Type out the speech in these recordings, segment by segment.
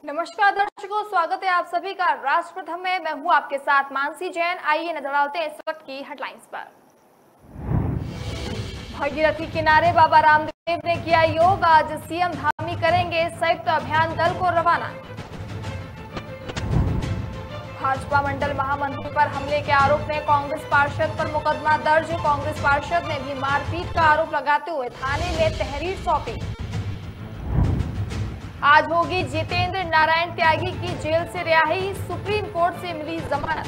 नमस्कार दर्शकों, स्वागत है आप सभी का राष्ट्र प्रथम में। मैं हूं आपके साथ मानसी जैन। आइए नजर डालते हैं इस वक्त की हेडलाइंस पर। भागीरथी किनारे बाबा रामदेव ने किया योग। आज सीएम धामी करेंगे संयुक्त अभियान दल को रवाना। भाजपा मंडल महामंत्री पर हमले के आरोप में कांग्रेस पार्षद पर मुकदमा दर्ज। कांग्रेस पार्षद ने भी मारपीट का आरोप लगाते हुए थाने में तहरीर सौंपी। आज होगी जितेंद्र नारायण त्यागी की जेल से रिहाई। सुप्रीम कोर्ट से मिली जमानत।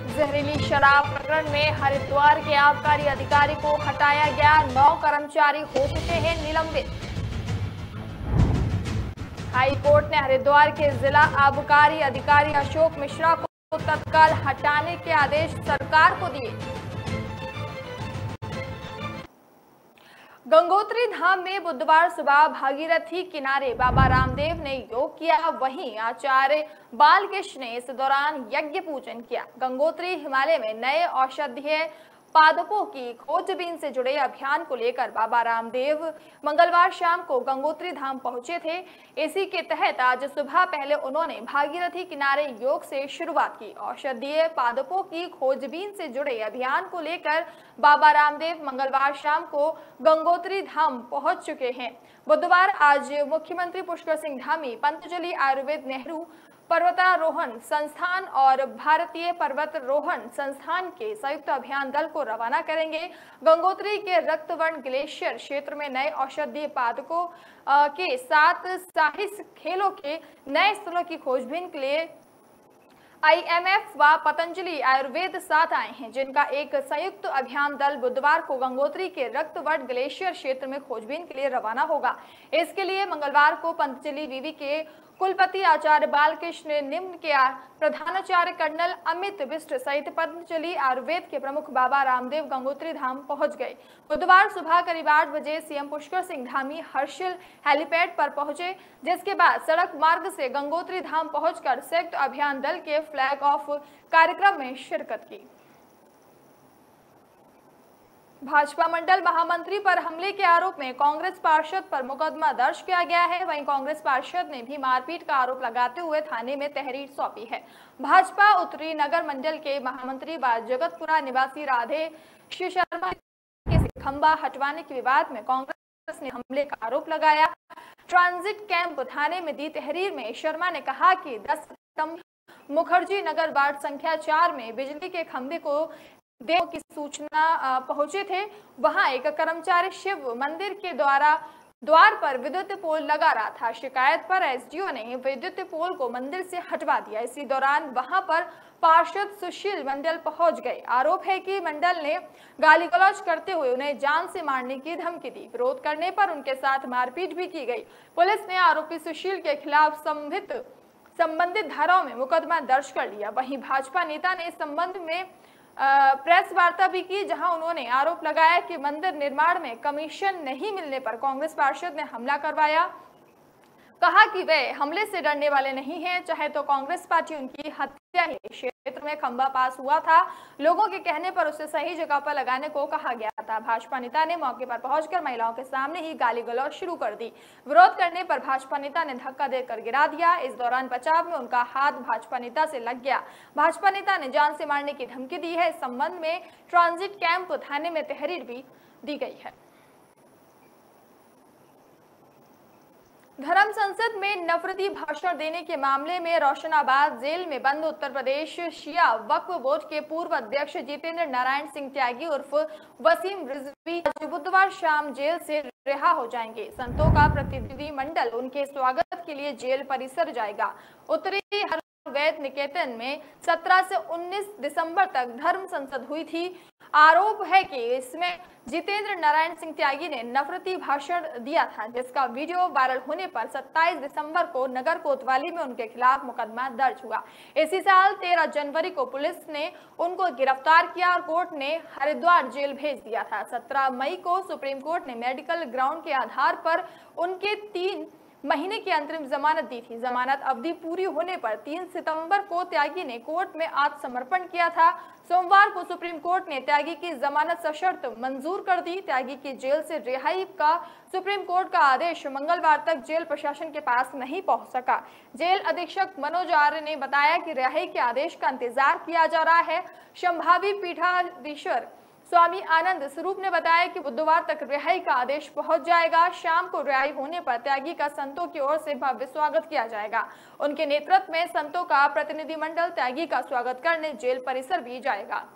जहरीली शराब प्रकरण में हरिद्वार के आबकारी अधिकारी को हटाया गया। 9 कर्मचारी हो चुके हैं निलंबित। हाई कोर्ट ने हरिद्वार के जिला आबकारी अधिकारी अशोक मिश्रा को तत्काल हटाने के आदेश सरकार को दिए। गंगोत्री धाम में बुधवार सुबह भागीरथी किनारे बाबा रामदेव ने योग किया। वहीं आचार्य बालकृष्ण ने इस दौरान यज्ञ पूजन किया। गंगोत्री हिमालय में नए औषधीय पादपों की खोजबीन से जुड़े अभियान को लेकर बाबा रामदेव मंगलवार शाम को गंगोत्री धाम पहुंचे थे। इसी के तहत आज सुबह पहले उन्होंने भागीरथी किनारे योग से शुरुआत की। औषधीय पादपों की खोजबीन से जुड़े अभियान को लेकर बाबा रामदेव मंगलवार शाम को गंगोत्री धाम पहुंच चुके हैं। बुधवार आज मुख्यमंत्री पुष्कर सिंह धामी पतंजलि आयुर्वेद नेहरू पर्वतारोहण संस्थान और भारतीय पर्वतारोहण संस्थान के संयुक्त अभियान दल को रवाना करेंगे। गंगोत्री के रक्तवर्ण ग्लेशियर क्षेत्र में नए औषधीय पादपों के साथ साहसिक खेलों के नए स्थलों की खोजबीन के लिए IMF व पतंजलि आयुर्वेद साथ आए हैं, जिनका एक संयुक्त अभियान दल बुधवार को गंगोत्री के रक्तवर्ण ग्लेशियर क्षेत्र में खोजबीन के लिए रवाना होगा। इसके लिए मंगलवार को पतंजलि विवि के कुलपति आचार्य बालकृष्ण ने निम्न के प्रधानाचार्य कर्नल अमित बिष्ट सहित पतंजलि आयुर्वेद के प्रमुख बाबा रामदेव गंगोत्री धाम पहुंच गए। बुधवार सुबह करीब 8 बजे सीएम पुष्कर सिंह धामी हर्षिल हेलीपैड पर पहुंचे, जिसके बाद सड़क मार्ग से गंगोत्री धाम पहुंचकर संयुक्त अभियान दल के फ्लैग ऑफ कार्यक्रम में शिरकत की। भाजपा मंडल महामंत्री पर हमले के आरोप में कांग्रेस पार्षद पर मुकदमा दर्ज किया गया है। वहीं कांग्रेस पार्षद ने भी मारपीट का आरोप लगाते हुए थाने में तहरीर सौंपी है। भाजपा उत्तरी नगर मंडल के महामंत्री व जगतपुरा निवासी राधे श्री शर्मा के खंबा हटवाने के विवाद में कांग्रेस ने हमले का आरोप लगाया। ट्रांजिट कैंप थाने में दी तहरीर में शर्मा ने कहा कि 10 सितंबर मुखर्जी नगर वार्ड संख्या 4 में बिजली के खंभे को देव की सूचना पहुंचे थे। वहां एक कर्मचारी शिव मंदिर के द्वार पर विद्युत पोल लगा रहा था। शिकायत पर एसडीओ ने विद्युत पोल को मंदिर से हटवा दिया। इसी दौरान वहां पर पार्षद सुशील मंडल पहुंच गए। आरोप है कि मंडल ने गाली गलौज करते हुए उन्हें जान से मारने की धमकी दी। विरोध करने पर उनके साथ मारपीट भी की गई। पुलिस ने आरोपी सुशील के खिलाफ संबंधित धाराओं में मुकदमा दर्ज कर लिया। वहीं भाजपा नेता ने इस संबंध में प्रेस वार्ता भी की, जहां उन्होंने आरोप लगाया कि मंदिर निर्माण में कमीशन नहीं मिलने पर कांग्रेस पार्षद ने हमला करवाया। कहा कि वे हमले से डरने वाले नहीं हैं, चाहे तो कांग्रेस पार्टी उनकी हत्या ही। क्षेत्र में खंबा पास हुआ था, लोगों के कहने पर उसे सही जगह पर लगाने को कहा गया था। भाजपा नेता ने मौके पर पहुंचकर महिलाओं के सामने ही गाली गलौज शुरू कर दी। विरोध करने पर भाजपा नेता ने धक्का देकर गिरा दिया। इस दौरान बचाव में उनका हाथ भाजपा नेता से लग गया। भाजपा नेता ने जान से मारने की धमकी दी है। इस संबंध में ट्रांजिट कैंप थाने में तहरीर भी दी गई है। धर्म संसद में नफरती भाषण देने के मामले में रोशनाबाद जेल में बंद उत्तर प्रदेश शिया वक्फ बोर्ड के पूर्व अध्यक्ष जितेंद्र नारायण सिंह त्यागी उर्फ वसीम रिजवी आज बुधवार शाम जेल से रिहा हो जाएंगे। संतों का प्रतिनिधि मंडल उनके स्वागत के लिए जेल परिसर जाएगा। उत्तरी वैद निकेतन में 17 से 19 दिसंबर तक धर्म संसद हुई थी। आरोप है कि इसमें जितेंद्र नारायण सिंह त्यागी ने नफरती भाषण दिया था, जिसका वीडियो वायरल होने पर 27 दिसंबर को नगर कोतवाली में उनके खिलाफ मुकदमा दर्ज हुआ। इसी साल 13 जनवरी को पुलिस ने उनको गिरफ्तार किया और कोर्ट ने हरिद्वार जेल भेज दिया था। 17 मई को सुप्रीम कोर्ट ने मेडिकल ग्राउंड के आधार पर उनके 3 महीने की अंतरिम जमानत दी थी। जमानत अवधि पूरी होने पर 3 सितंबर को त्यागी ने कोर्ट में आत्मसमर्पण किया था। सोमवार को सुप्रीम कोर्ट ने त्यागी की जमानत सशर्त मंजूर कर दी। त्यागी की जेल से रिहाई का सुप्रीम कोर्ट का आदेश मंगलवार तक जेल प्रशासन के पास नहीं पहुंच सका। जेल अधीक्षक मनोज आर्य ने बताया कि रिहाई के आदेश का इंतजार किया जा रहा है। संभावी पीठाधीश्वर स्वामी आनंद स्वरूप ने बताया कि बुधवार तक रिहाई का आदेश पहुंच जाएगा। शाम को रिहाई होने पर त्यागी का संतों की ओर से भव्य स्वागत किया जाएगा। उनके नेतृत्व में संतों का प्रतिनिधिमंडल त्यागी का स्वागत करने जेल परिसर भी जाएगा।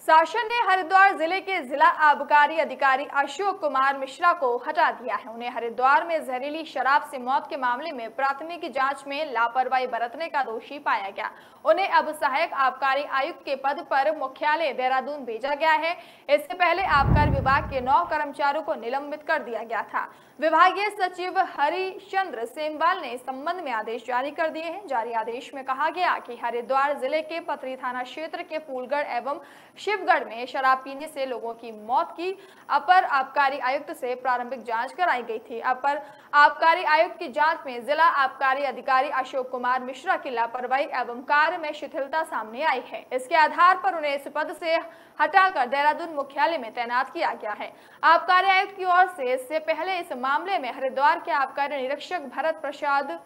शासन ने हरिद्वार जिले के जिला आबकारी अधिकारी अशोक कुमार मिश्रा को हटा दिया है। उन्हें हरिद्वार में जहरीली शराब से मौत के मामले में प्राथमिक जांच में लापरवाही बरतने का दोषी पाया गया। उन्हें अब सहायक आबकारी आयुक्त के पद पर मुख्यालय देहरादून भेजा गया है। इससे पहले आबकारी विभाग के 9 कर्मचारियों को निलंबित कर दिया गया था। विभागीय सचिव हरिश्चंद्र सेमवाल ने इस संबंध में आदेश जारी कर दिए हैं। जारी आदेश में कहा गया कि हरिद्वार जिले के पथरी थाना क्षेत्र के फूलगढ़ एवं शिवगढ़ में शराब पीने से लोगों की मौत की अपर आबकारी आयुक्त से प्रारंभिक जांच कराई गई थी। अपर आबकारी आयुक्त की जांच में जिला आबकारी अधिकारी अशोक कुमार मिश्रा की लापरवाही एवं कार्य में शिथिलता सामने आई है। इसके आधार पर उन्हें इस पद से हटाकर देहरादून मुख्यालय में तैनात किया गया है। आबकारी आयुक्त की ओर से इससे पहले इस मामले में हरिद्वार के आबकारी निरीक्षक भरत प्रसाद,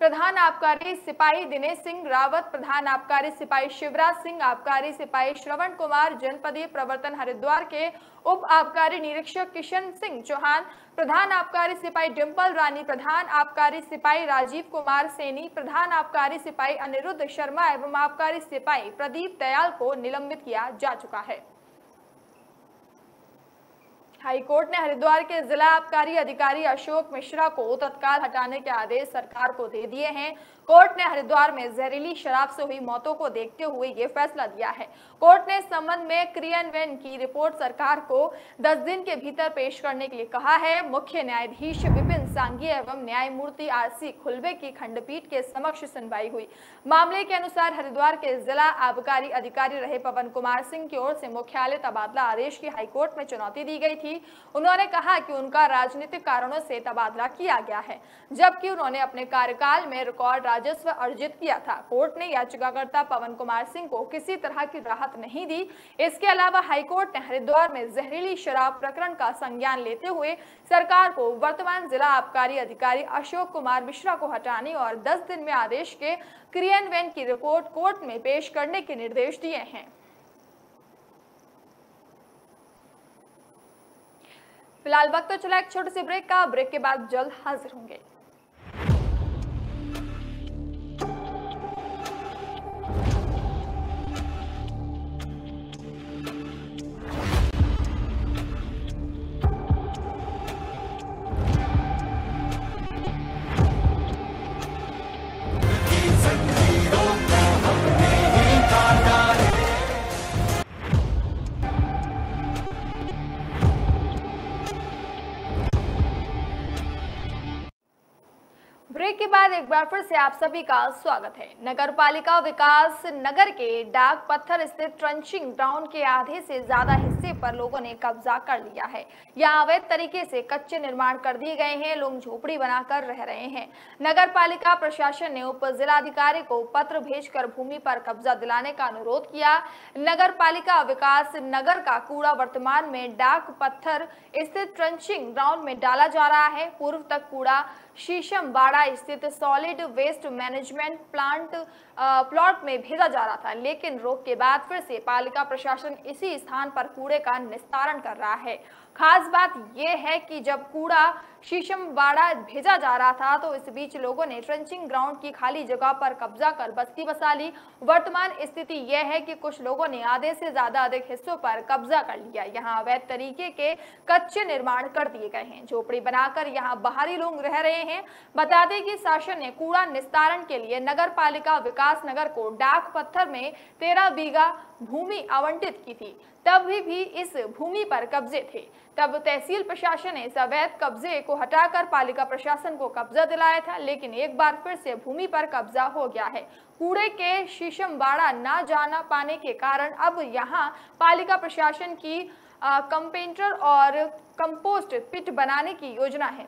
प्रधान आबकारी सिपाही दिनेश सिंह रावत, प्रधान आबकारी सिपाही शिवराज सिंह, आबकारी सिपाही श्रवण कुमार, जनपदीय प्रवर्तन हरिद्वार के उप आबकारी निरीक्षक किशन सिंह चौहान, प्रधान आबकारी सिपाही डिम्पल रानी, प्रधान आबकारी सिपाही राजीव कुमार सैनी, प्रधान आबकारी सिपाही अनिरुद्ध शर्मा एवं आबकारी सिपाही प्रदीप दयाल को निलंबित किया जा चुका है। हाईकोर्ट ने हरिद्वार के जिला आबकारी अधिकारी अशोक मिश्रा को तत्काल हटाने के आदेश सरकार को दे दिए हैं। कोर्ट ने हरिद्वार में जहरीली शराब से हुई मौतों को देखते हुए ये फैसला दिया है। कोर्ट ने इस संबंध में क्रियान्वयन की रिपोर्ट सरकार को 10 दिन के भीतर पेश करने के लिए कहा है। मुख्य न्यायाधीश विपिन सांघी एवं न्यायमूर्ति आरसी खुलबे की खंडपीठ के समक्ष सुनवाई हुई। मामले के अनुसार हरिद्वार के जिला आबकारी अधिकारी रहे पवन कुमार सिंह की ओर से मुख्यालय तबादला आदेश की हाईकोर्ट में चुनौती दी गई थी। उन्होंने कहा कि उनका राजनीतिक कारणों से तबादला किया गया है, जबकि उन्होंने अपने कार्यकाल में रिकॉर्ड राजस्व अर्जित किया था। कोर्ट ने याचिकाकर्ता पवन कुमार सिंह को किसी तरह की राहत नहीं दी। इसके अलावा हाईकोर्ट ने हरिद्वार में जहरीली शराब प्रकरण का संज्ञान लेते हुए सरकार को वर्तमान जिला आबकारी अधिकारी अशोक कुमार मिश्रा को हटाने और 10 दिन में आदेश के क्रियान्वयन की रिपोर्ट कोर्ट में पेश करने के निर्देश दिए हैं। फिलहाल वक्त तो चला एक छोटे से ब्रेक का। ब्रेक के बाद जल्द हाजिर होंगे। ब्रेक के बाद एक बार फिर से आप सभी का स्वागत है। नगर पालिका विकास नगर के डाक पत्थर स्थित ट्रंचिंग ग्राउंड के आधे से ज्यादा हिस्से पर लोगों ने कब्जा कर लिया है। यहाँ अवैध तरीके से कच्चे निर्माण कर दिए गए हैं। लोग झोपड़ी बनाकर रह रहे हैं। नगर पालिका प्रशासन ने उप जिलाधिकारी को पत्र भेजकर भूमि पर कब्जा दिलाने का अनुरोध किया। नगर पालिका विकास नगर का कूड़ा वर्तमान में डाक पत्थर स्थित ट्रंचिंग ग्राउंड में डाला जा रहा है। पूर्व तक कूड़ा शीशमबाड़ा स्थित सॉलिड वेस्ट मैनेजमेंट प्लॉट में भेजा जा रहा था, लेकिन रोक के बाद फिर से पालिका प्रशासन इसी स्थान पर कूड़े का निस्तारण कर रहा है। खास बात यह है कि जब कूड़ा शीशमबाड़ा भेजा जा रहा था तो इस बीच लोगों ने ट्रंचिंग ग्राउंड की खाली जगह पर कब्जा कर बस्ती बसा ली। वर्तमान स्थिति यह है कि कुछ लोगों ने आधे से ज्यादा अधिक हिस्सों पर कब्जा कर लिया। यहाँ अवैध तरीके के कच्चे निर्माण कर दिए गए हैं। झोपड़ी बनाकर यहाँ बाहरी लोग रह रहे हैं। बता दें कि शासन ने कूड़ा निस्तारण के लिए नगर पालिका विकास नगर को डाक पत्थर में 13 बीघा भूमि आवंटित की थी, तभी भी इस भूमि पर कब्जे थे। तब तहसील प्रशासन ने इस अवैध कब्जे को हटाकर पालिका प्रशासन को कब्जा दिलाया था, लेकिन एक बार फिर से भूमि पर कब्जा हो गया है। कूड़े के शीशमबाड़ा न जाना पाने के कारण अब यहाँ पालिका प्रशासन की कंपेंटर और कंपोस्ट पिट बनाने की योजना है,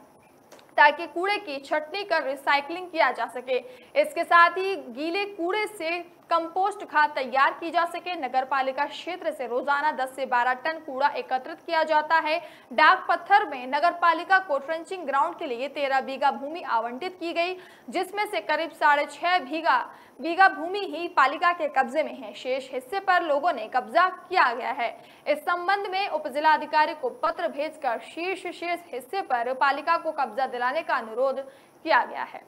ताकि कूड़े की छटनी कर रिसाइकलिंग किया जा सके। इसके साथ ही गीले कूड़े से कंपोस्ट खाद तैयार की जा सके। नगर पालिका क्षेत्र से रोजाना 10 से 12 टन कूड़ा एकत्रित किया जाता है। डाक पत्थर में नगर पालिका को ट्रेंचिंग ग्राउंड के लिए 13 बीघा भूमि आवंटित की गई, जिसमें से करीब 6.5 बीघा भूमि ही पालिका के कब्जे में है। शेष हिस्से पर लोगों ने कब्जा किया गया है। इस संबंध में उप जिलाधिकारी को पत्र भेजकर शेष हिस्से पर पालिका को कब्जा दिलाने का अनुरोध किया गया है।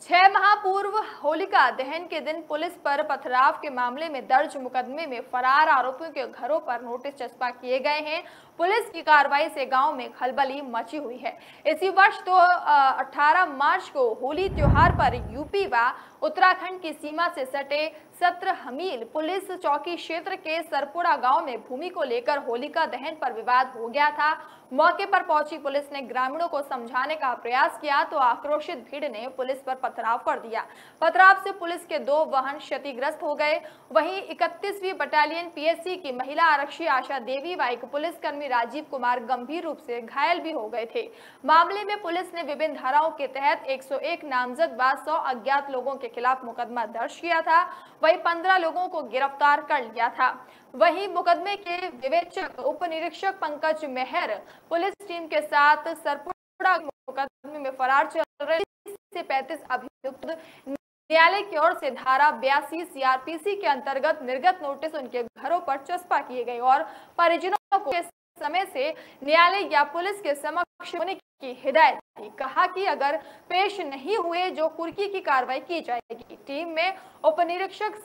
6 माह पूर्व होलिका दहन के दिन पुलिस पर पथराव के मामले में दर्ज मुकदमे में फरार आरोपियों के घरों पर नोटिस चस्पा किए गए हैं। पुलिस की कार्रवाई से गांव में खलबली मची हुई है। इसी वर्ष 18 मार्च को होली त्योहार पर यूपी व उत्तराखंड की सीमा से सटे सत्र हमील पुलिस चौकी क्षेत्र के सरपुरा गांव में भूमि को लेकर होलिका दहन पर विवाद हो गया था। मौके पर पहुंची पुलिस ने ग्रामीणों को समझाने का प्रयास किया तो आक्रोशित भीड़ ने पुलिस पर पथराव कर दिया। पथराव से पुलिस के 2 वाहन क्षतिग्रस्त हो गए। वहीं 31वीं बटालियन पीएससी की महिला आरक्षी आशा देवी व एक पुलिसकर्मी राजीव कुमार गंभीर रूप से घायल भी हो गए थे। मामले में पुलिस ने विभिन्न धाराओं के तहत 101 नामजद व 100 अज्ञात लोगों के खिलाफ मुकदमा दर्ज किया था। वहीं 15 लोगों को गिरफ्तार कर लिया था। वहीं मुकदमे के विवेचक उप निरीक्षक पंकज मेहर पुलिस टीम के साथ सरपुरा मुकदमे में फरार चल रहे 30 से 35 अभियुक्त न्यायालय की ओर से धारा 82 सीआरपीसी के अंतर्गत निर्गत नोटिस उनके घरों पर चस्पा किए गए और परिजनों को समय से न्यायालय या पुलिस के समक्ष होने की हिदायत दी। कहा कि अगर पेश नहीं हुए जो कुर्की की कार्रवाई की जाएगी। टीम में उप निरीक्षक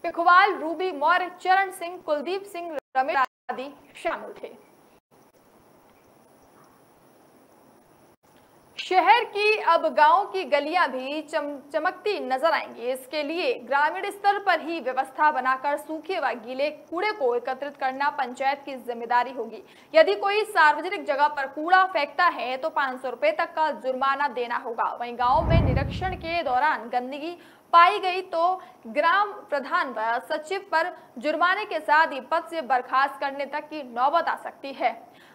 पिखवाल, रूबी मौर्य, चरण सिंह, कुलदीप सिंह, रमेश आदि शामिल थे। शहर की अब गांव की गलियां भी चमकती नजर आएंगी। इसके लिए ग्रामीण स्तर पर ही व्यवस्था बनाकर सूखे व गीले कूड़े को एकत्रित करना पंचायत की जिम्मेदारी होगी। यदि कोई सार्वजनिक जगह पर कूड़ा फेंकता है तो 500 रुपए तक का जुर्माना देना होगा। वहीं गांव में निरीक्षण के दौरान गंदगी पाई गई तो ग्राम प्रधान व सचिव पर जुर्माने के साथ ही पद से बर्खास्त करने तक की नौबत आ सकती है।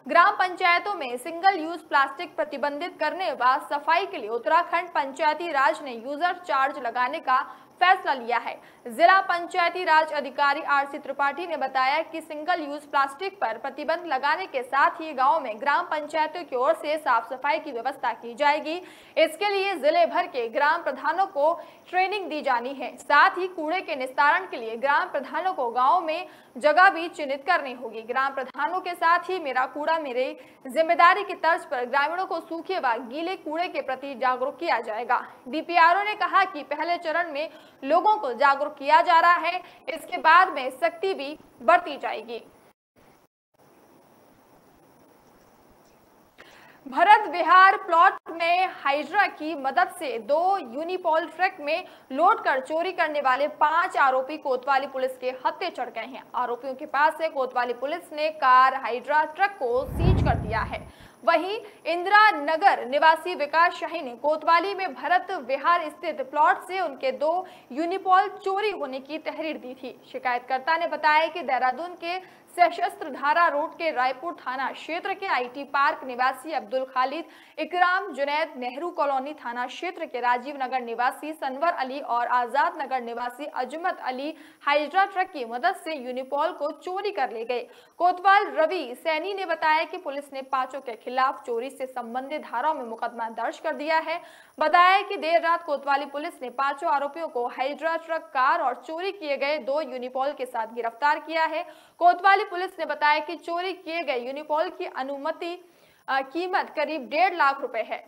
ग्राम पंचायतों में सिंगल यूज प्लास्टिक प्रतिबंधित करने व सफाई के लिए उत्तराखंड पंचायती राज ने यूजर चार्ज लगाने का फैसला लिया है। जिला पंचायती राज अधिकारी आरसी त्रिपाठी ने बताया कि सिंगल यूज प्लास्टिक पर प्रतिबंध लगाने के साथ ही गांव में ग्राम पंचायतों की ओर से साफ सफाई की व्यवस्था की जाएगी। इसके लिए जिले भर के ग्राम प्रधानों को ट्रेनिंग दी जानी है। साथ ही कूड़े के निस्तारण के लिए ग्राम प्रधानों को गाँव में जगह भी चिन्हित करनी होगी। ग्राम प्रधानों के साथ ही मेरा कूड़ा मेरी जिम्मेदारी की तर्ज पर ग्रामीणों को सूखे व गीले कूड़े के प्रति जागरूक किया जाएगा। डीपीआरओ ने कहा कि पहले चरण में लोगों को जागरूक किया जा रहा है, इसके बाद में सख्ती भी बरती जाएगी। भरत विहार प्लॉट में हाइड्रा की मदद से 2 यूनिपॉल ट्रक में लोड कर चोरी करने वाले 5 आरोपी कोतवाली पुलिस के हत्थे चढ़ गए हैं। आरोपियों के पास से कोतवाली पुलिस ने कार हाइड्रा ट्रक को सीज कर दिया है। वहीं इंदिरा नगर निवासी विकास शाही ने कोतवाली में भरत विहार स्थित प्लॉट से उनके 2 यूनिपॉल चोरी होने की तहरीर दी थी। शिकायतकर्ता ने बताया कि देहरादून के सशस्त्र धारा रोड के रायपुर थाना क्षेत्र के आईटी पार्क निवासी अब्दुल खालिद, इकराम जुनैद, नेहरू कॉलोनी थाना क्षेत्र के राजीव नगर निवासी सनवर अली और आजाद नगर निवासी अजमत अली हाइड्रा ट्रक की मदद से यूनिपॉल को चोरी कर ले गए। कोतवाल रवि सैनी ने बताया कि पुलिस ने 5 के खिलाफ चोरी से संबंधित धाराओं में मुकदमा दर्ज कर दिया है। बताया कि देर रात कोतवाली पुलिस ने 5 आरोपियों को हाइड्रा ट्रक, कार और चोरी किए गए 2 यूनिपॉल के साथ गिरफ्तार किया है। कोतवाली पुलिस ने बताया कि चोरी किए गए यूनिपॉल की अनुमति कीमत करीब 1.5 लाख रुपए है।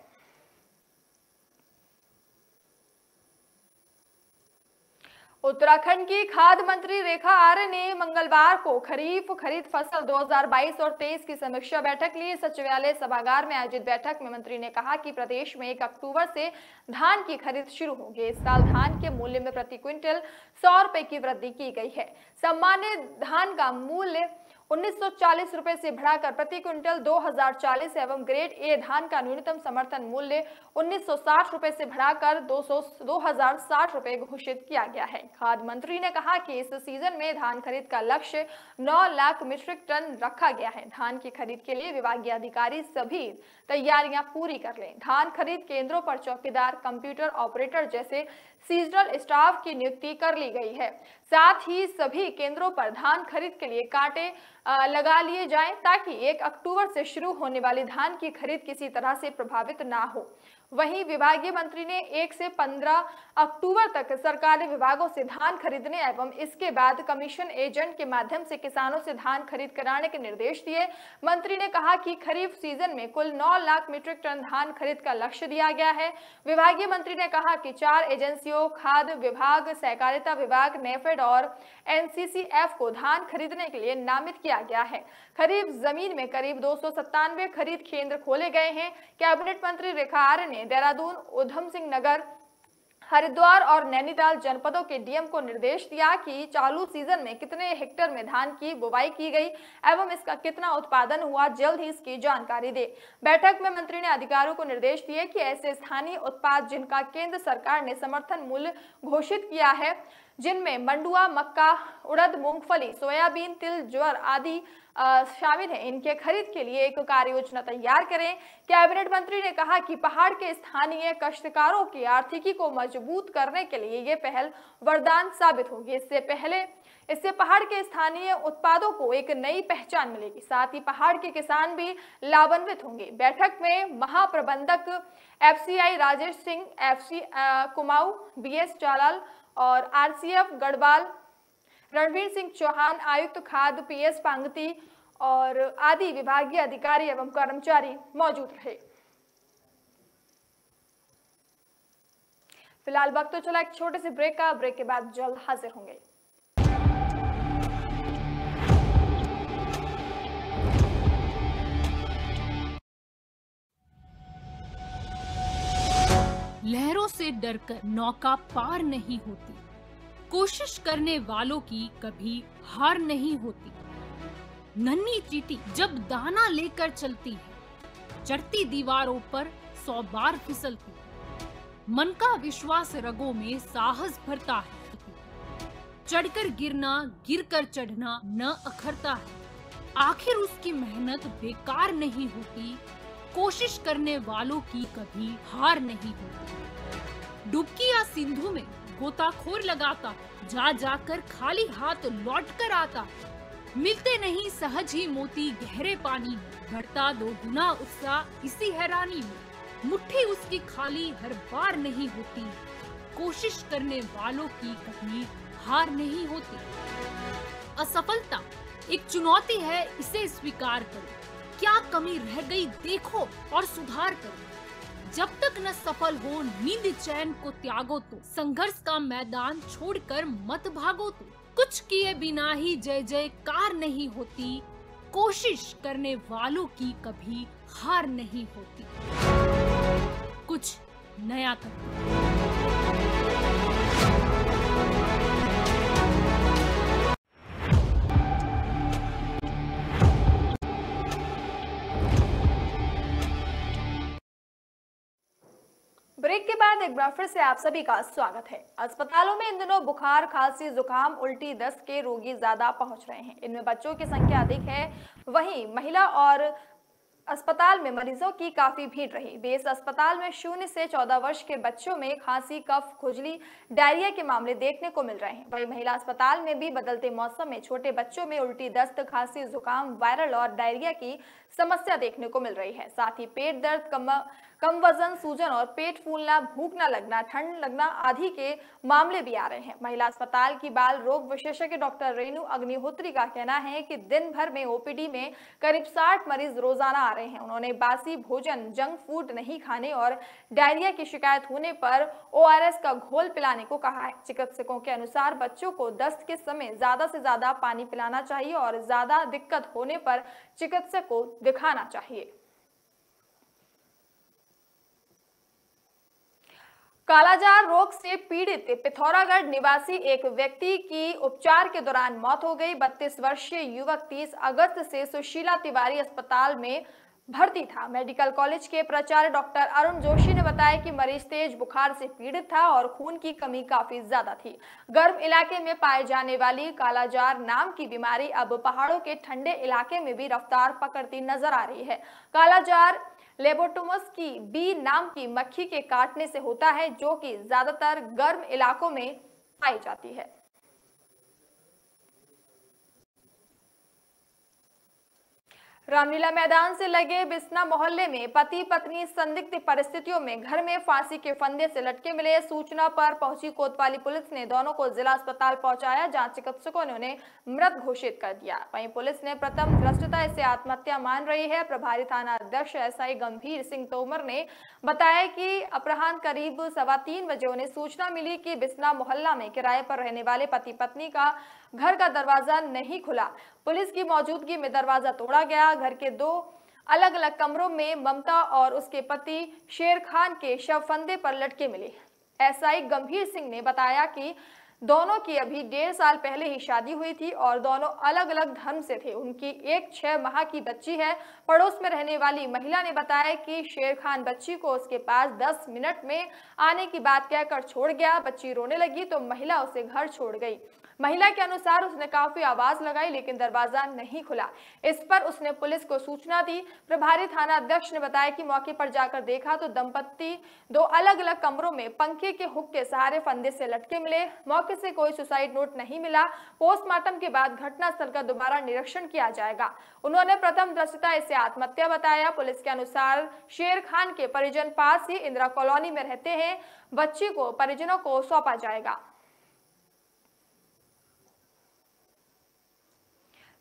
उत्तराखंड की खाद्य मंत्री रेखा आर्य ने मंगलवार को खरीफ खरीद फसल 2022 और 23 की समीक्षा बैठक ली। सचिवालय सभागार में आयोजित बैठक में मंत्री ने कहा कि प्रदेश में 1 अक्टूबर से धान की खरीद शुरू होगी। इस साल धान के मूल्य में प्रति क्विंटल 100 रुपए की वृद्धि की गई है। सामान्य धान का मूल्य 1940 रुपए से बढ़ाकर प्रति क्विंटल 2040 एवं ग्रेड ए धान का न्यूनतम समर्थन मूल्य 1960 रुपए से बढ़ाकर 2060 रुपए घोषित किया गया है। खाद्य मंत्री ने कहा कि इस सीजन में धान खरीद का लक्ष्य 9 लाख मीट्रिक टन रखा गया है। धान की खरीद के लिए विभागीय अधिकारी सभी तैयारियां पूरी कर लें। धान खरीद केंद्रों पर चौकीदार, कंप्यूटर ऑपरेटर जैसे सीजनल स्टाफ की नियुक्ति कर ली गई है। साथ ही सभी केंद्रों पर धान खरीद के लिए कांटे लगा लिए जाएं ताकि 1 अक्टूबर से शुरू होने वाली धान की खरीद किसी तरह से प्रभावित ना हो। वहीं विभागीय मंत्री ने 1 से 15 अक्टूबर तक सरकारी विभागों से धान खरीदने एवं इसके बाद कमीशन एजेंट के माध्यम से किसानों से धान खरीद कराने के निर्देश दिए। मंत्री ने कहा कि खरीफ सीजन में कुल 9 लाख मीट्रिक टन धान खरीद का लक्ष्य दिया गया है। विभागीय मंत्री ने कहा कि 4 एजेंसियों खाद्य विभाग, सहकारिता विभाग, नेफेड और एनसीसीएफ को धान खरीदने के लिए नामित किया गया है। खरीफ जमीन में करीब 297 खरीद केंद्र खोले गए हैं। कैबिनेट मंत्री रेखा आर्य ने देहरादून, उधम सिंह नगर, हरिद्वार और नैनीताल जनपदों के डीएम को निर्देश दिया कि चालू सीजन में कितने हेक्टेयर में धान की बुवाई की गई एवं इसका कितना उत्पादन हुआ, जल्द ही इसकी जानकारी दे। बैठक में मंत्री ने अधिकारियों को निर्देश दिए कि ऐसे स्थानीय उत्पाद जिनका केंद्र सरकार ने समर्थन मूल्य घोषित किया है, जिनमें मंडुआ, मक्का, उड़द, मूंगफली, सोयाबीन, तिल, ज्वार आदि शामिल है, इनके खरीद के लिए एक कार्य योजना तैयार करें। कैबिनेट मंत्री ने कहा कि पहाड़ के स्थानीय काश्तकारों की आर्थिकी को मजबूत करने के लिए ये पहल वरदान साबित होगी। इससे पहाड़ के स्थानीय उत्पादों को एक नई पहचान मिलेगी। साथ ही पहाड़ के किसान भी लाभान्वित होंगे। बैठक में महाप्रबंधक FCI Rajesh Singh, FC Kumaon, BS Chalal और आरसीएफ गढ़वाल रणवीर सिंह चौहान, आयुक्त खाद्य पीएस पांगती और आदि विभागीय अधिकारी एवं कर्मचारी मौजूद रहे। फिलहाल वक्त तो चला एक छोटे से ब्रेक का। ब्रेक के बाद जल्द हाजिर होंगे। लहरों से डरकर नौका पार नहीं होती, कोशिश करने वालों की कभी हार नहीं होती। नन्ही चींटी जब दाना लेकर चलती है, चढ़ती दीवारों पर 100 बार फिसलती है। मन का विश्वास रगों में साहस भरता है। चढ़कर गिरना, गिरकर चढ़ना न अखरता है। आखिर उसकी मेहनत बेकार नहीं होती, कोशिश करने वालों की कभी हार नहीं होती। डुबकी या सिंधु में गोताखोर लगाता, जा जाकर खाली हाथ लौट कर आता। मिलते नहीं सहज ही मोती गहरे पानी में, बढ़ता 2 गुना उत्साह इसी हैरानी में। मुट्ठी उसकी खाली हर बार नहीं होती, कोशिश करने वालों की कभी हार नहीं होती। असफलता एक चुनौती है, इसे स्वीकार करो। क्या कमी रह गई देखो और सुधार करो। जब तक न सफल हो नींद चैन को त्यागो तो, संघर्ष का मैदान छोड़कर मत भागो तो। कुछ किए बिना ही जय जयकार नहीं होती, कोशिश करने वालों की कभी हार नहीं होती। कुछ नया करो। ब्रेक के बाद एक बार फिर से आप सभी का स्वागत है। अस्पतालों में इन दिनों बुखार, खांसी, जुकाम, उल्टी, दस्त के रोगी ज्यादा पहुंच रहे हैं। इनमें बच्चों की संख्या अधिक है। वहीं महिला और अस्पताल में मरीजों की काफी भीड़ रही। बेस अस्पताल में 0 से 14 वर्ष के बच्चों में खांसी, कफ, खुजली, डायरिया के मामले देखने को मिल रहे हैं। वहीं महिला अस्पताल में भी बदलते मौसम में छोटे बच्चों में उल्टी, दस्त, खांसी, जुकाम, वायरल और डायरिया की समस्या देखने को मिल रही है। साथ ही पेट दर्द, कम वजन, सूजन और पेट फूलना, भूख न लगना, ठंड लगना आदि के मामले भी आ रहे हैं। महिला अस्पताल की बाल रोग विशेषज्ञ डॉक्टर रेणु अग्निहोत्री का कहना है कि दिन भर में ओपीडी में करीब 60 मरीज रोजाना आ रहे हैं। उन्होंने बासी भोजन, जंक फूड नहीं खाने और डायरिया की शिकायत होने पर ORS का घोल पिलाने को कहा है। चिकित्सकों के अनुसार बच्चों को दस्त के समय ज्यादा से ज्यादा पानी पिलाना चाहिए और ज्यादा दिक्कत होने पर चिकित्सक को दिखाना चाहिए। कालाजार रोग से पीड़ित पिथौरागढ़ निवासी एक व्यक्ति की उपचार के दौरान मौत हो गई। 32 वर्षीय युवक 30 अगस्त से सुशीला तिवारी अस्पताल में भर्ती था। मेडिकल कॉलेज के प्राचार्य डॉक्टर अरुण जोशी ने बताया कि मरीज तेज बुखार से पीड़ित था और खून की कमी काफी ज्यादा थी। गर्म इलाके में पाए जाने वाली कालाजार नाम की बीमारी अब पहाड़ों के ठंडे इलाके में भी रफ्तार पकड़ती नजर आ रही है। कालाजार लेबोटोमस की बी नाम की मक्खी के काटने से होता है, जो कि ज्यादातर गर्म इलाकों में पाई जाती है। रामलीला मैदान से लगे बिसना मोहल्ले में पति पत्नी संदिग्ध परिस्थितियों में घर में फांसी के फंदे से लटके मिले। सूचना पर पहुंची कोतवाली पुलिस ने दोनों को जिला अस्पताल पहुंचाया, जहां चिकित्सकों ने उन्हें मृत घोषित कर दिया। वहीं पुलिस ने प्रथम दृष्टया इसे आत्महत्या मान रही है। प्रभारी थाना अध्यक्ष SI गंभीर सिंह तोमर ने बताया कि अपराह्न करीब 3:15 बजे उन्हें सूचना मिली कि बिसना मोहल्ला में किराए पर रहने वाले पति पत्नी का घर का दरवाजा नहीं खुला। पुलिस की मौजूदगी में दरवाजा तोड़ा गया। घर के 2 अलग अलग कमरों में ममता और उसके पति शेर खान के शव फंदे पर लटके मिले। SI गंभीर सिंह ने बताया कि दोनों की अभी 1.5 साल पहले ही शादी हुई थी और दोनों अलग अलग धर्म से थे। उनकी एक 6 माह की बच्ची है। पड़ोस में रहने वाली महिला ने बताया कि शेर खान बच्ची को उसके पास 10 मिनट में आने की बात कहकर छोड़ गया। बच्ची रोने लगी तो महिला उसे घर छोड़ गई। महिला के अनुसार उसने काफी आवाज लगाई लेकिन दरवाजा नहीं खुला। इस पर उसने पुलिस को सूचना दी। प्रभारी थाना अध्यक्ष ने बताया कि मौके पर जाकर देखा तो दंपत्ति 2 अलग अलग कमरों में पंखे के हुक के सहारे फंदे से लटके मिले। मौके से कोई सुसाइड नोट नहीं मिला। पोस्टमार्टम के बाद घटनास्थल का दोबारा निरीक्षण किया जाएगा। उन्होंने प्रथम दृष्टया इसे आत्महत्या बताया। पुलिस के अनुसार शेर खान के परिजन पास ही इंदिरा कॉलोनी में रहते हैं। बच्ची को परिजनों को सौंपा जाएगा।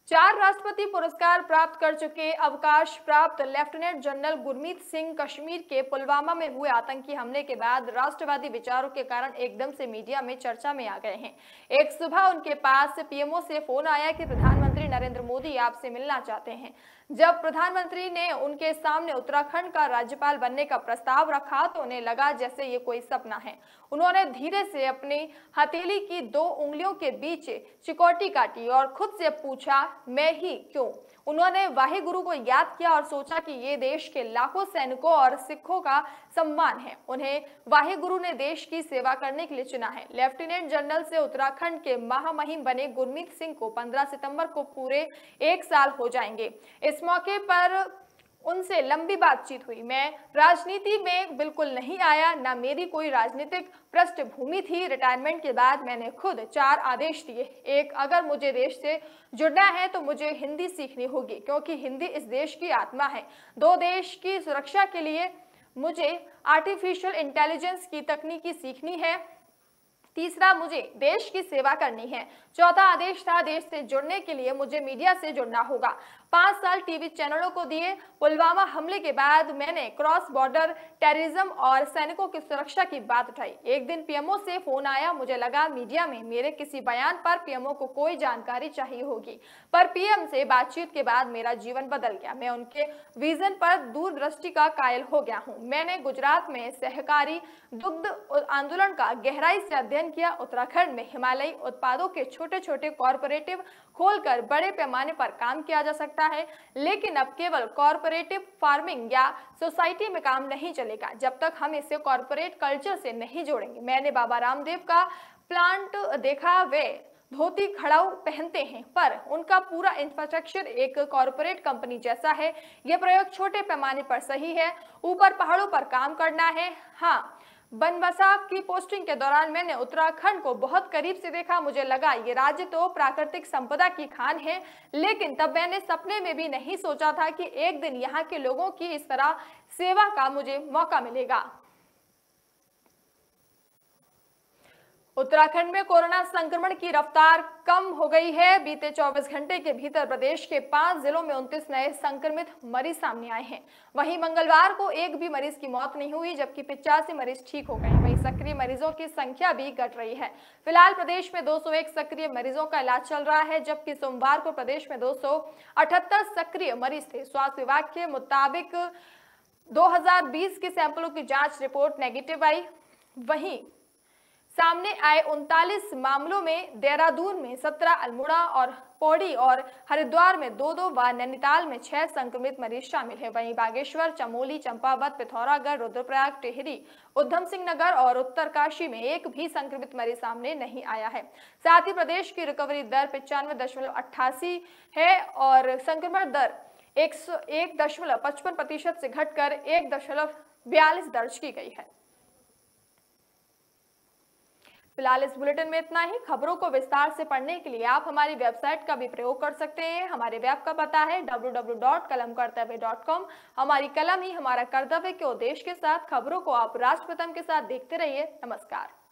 4 राष्ट्रपति पुरस्कार प्राप्त कर चुके अवकाश प्राप्त लेफ्टिनेंट जनरल गुरमीत सिंह कश्मीर के पुलवामा में हुए आतंकी हमले के बाद राष्ट्रवादी विचारों के कारण एकदम से मीडिया में चर्चा में आ गए हैं। एक सुबह उनके पास पीएमओ से फोन आया कि प्रधानमंत्री नरेंद्र मोदी आपसे मिलना चाहते हैं। जब प्रधानमंत्री ने उनके सामने उत्तराखंड का राज्यपाल बनने का प्रस्ताव रखा तो उन्हें लगा जैसे ये कोई सपना है। उन्होंने धीरे से अपनी हथेली की 2 उंगलियों के बीच चिकोटी काटी और खुद से पूछा, मैं ही क्यों? उन्होंने वाहिगुरु को याद किया और सोचा कि ये देश के लाखों सैनिकों और सिखों का सम्मान है। उन्हें वाहिगुरु ने देश की सेवा करने के लिए चुना है। लेफ्टिनेंट जनरल से उत्तराखंड के महामहिम बने गुरमीत सिंह को 15 सितंबर को पूरे 1 साल हो जाएंगे। इस मौके पर उनसे लंबी बातचीत हुई। मैं राजनीति में बिल्कुल नहीं आया, ना मेरी कोई राजनीतिक पृष्ठभूमि थी। रिटायरमेंट के बाद मैंने खुद 4 आदेश दिए। एक, अगर मुझे देश से जुड़ना है तो मुझे हिंदी सीखनी होगी क्योंकि हिंदी इस देश की आत्मा है। 2, देश की सुरक्षा के लिए मुझे आर्टिफिशियल इंटेलिजेंस की तकनीकी सीखनी है। तीसरा, मुझे देश की सेवा करनी है। चौथा आदेश था, देश से जुड़ने के लिए मुझे मीडिया से जुड़ना होगा। 5 साल टीवी चैनलों को दिए। पुलवामा हमले के बाद मैंने क्रॉस बॉर्डर टेररिज्म और सैनिकों की सुरक्षा की बात उठाई। एक दिन पीएमओ से फोन आया। मुझे लगा मीडिया में मेरे किसी बयान पर पीएमओ को कोई जानकारी चाहिए होगी, पर पीएम से बातचीत के बाद मेरा जीवन बदल गया। मैं उनके विजन पर दूरदृष्टि का कायल हो गया हूँ। मैंने गुजरात में सहकारी दुग्ध आंदोलन का गहराई से अध्ययन किया। उत्तराखंड में हिमालयी उत्पादों के छोटे छोटे कॉरपोरेटिव खोलकर बड़े पैमाने पर काम किया जा सकता है, लेकिन अब केवल कॉरपोरेटिव फार्मिंग या सोसाइटी में काम नहीं चलेगा जब तक हम इसे कॉरपोरेट कल्चर से नहीं जोड़ेंगे। मैंने बाबा रामदेव का प्लांट देखा। वे धोती खड़ाऊ पहनते हैं पर उनका पूरा इंफ्रास्ट्रक्चर एक कॉरपोरेट कंपनी जैसा है। यह प्रयोग छोटे पैमाने पर सही है। ऊपर पहाड़ों पर काम करना है। हाँ, बनबसा की पोस्टिंग के दौरान मैंने उत्तराखंड को बहुत करीब से देखा। मुझे लगा ये राज्य तो प्राकृतिक संपदा की खान है, लेकिन तब मैंने सपने में भी नहीं सोचा था कि एक दिन यहाँ के लोगों की इस तरह सेवा का मुझे मौका मिलेगा। उत्तराखंड में कोरोना संक्रमण की रफ्तार कम हो गई है। बीते 24 घंटे के भीतर प्रदेश के 5 जिलों में 29 नए संक्रमित मरीज सामने आए हैं। वहीं मंगलवार को एक भी मरीज की मौत नहीं हुई, जबकि 85 मरीज ठीक हो गए। वहीं सक्रिय मरीजों की संख्या भी घट रही है। फिलहाल प्रदेश में 201 सक्रिय मरीजों का इलाज चल रहा है, जबकि सोमवार को प्रदेश में 278 सक्रिय मरीज थे। स्वास्थ्य विभाग के मुताबिक 2020 के सैंपलों की जांच रिपोर्ट नेगेटिव आई। वहीं सामने आए 39 मामलों में देहरादून में 17, अल्मोड़ा और पौड़ी और हरिद्वार में 2-2 व नैनीताल में 6 संक्रमित मरीज शामिल हैं। वहीं बागेश्वर, चमोली, चंपावत, पिथौरागढ़, रुद्रप्रयाग, टिहरी, उधम सिंह नगर और उत्तरकाशी में एक भी संक्रमित मरीज सामने नहीं आया है। साथ ही प्रदेश की रिकवरी दर 95.88 है और संक्रमण दर 101.55% से घटकर 1.42 दर्ज की गई है। फिलहाल इस बुलेटिन में इतना ही। खबरों को विस्तार से पढ़ने के लिए आप हमारी वेबसाइट का भी प्रयोग कर सकते हैं। हमारे वेब का पता है www.kalamkartavya.com। हमारी कलम ही हमारा कर्तव्य के उद्देश्य के साथ खबरों को आप राष्ट्रप्रथम के साथ देखते रहिए। नमस्कार।